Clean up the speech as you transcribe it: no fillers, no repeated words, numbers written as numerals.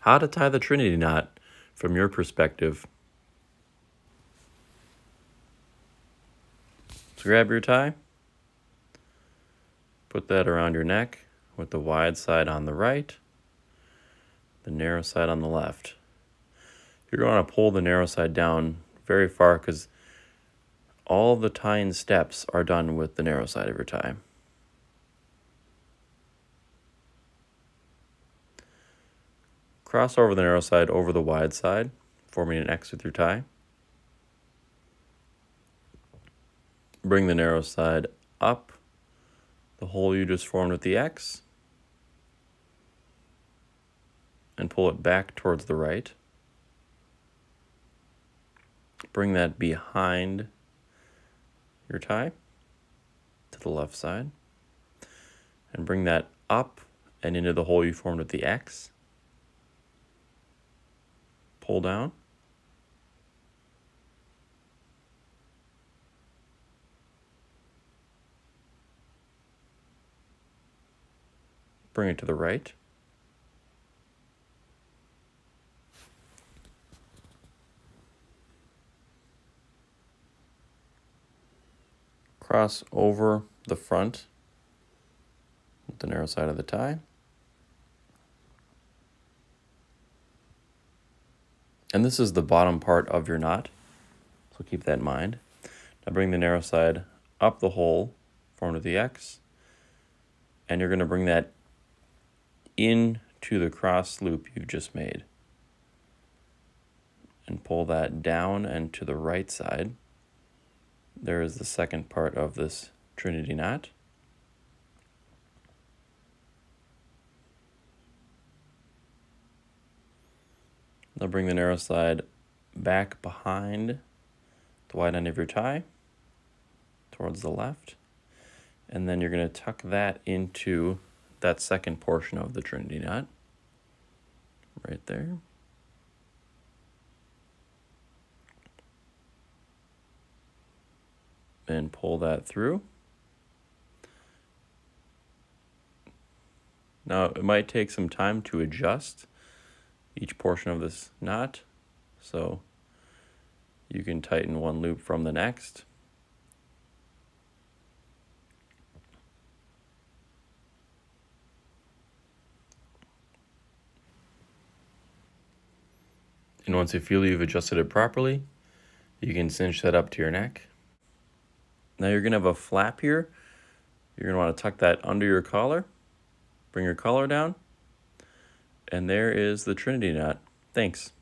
how to tie the Trinity knot from your perspective. So grab your tie, put that around your neck with the wide side on the right, the narrow side on the left. You're going to pull the narrow side down very far because all the tying steps are done with the narrow side of your tie. Cross over the narrow side over the wide side, forming an X with your tie. Bring the narrow side up the hole you just formed with the X and pull it back towards the right. Bring that behind your tie to the left side and bring that up and into the hole you formed with the X. Pull down. Bring it to the right. Cross over the front with the narrow side of the tie. And this is the bottom part of your knot, so keep that in mind. Now bring the narrow side up the hole formed with the X, and you're going to bring that into the cross loop you've just made. And pull that down and to the right side. There is the second part of this Trinity knot. Now bring the narrow side back behind the wide end of your tie towards the left. And then you're going to tuck that into that second portion of the Trinity knot right there. And pull that through. Now it might take some time to adjust each portion of this knot, so you can tighten one loop from the next. And once you feel you've adjusted it properly, you can cinch that up to your neck. Now you're going to have a flap here. You're going to want to tuck that under your collar, bring your collar down, and there is the Trinity knot. Thanks.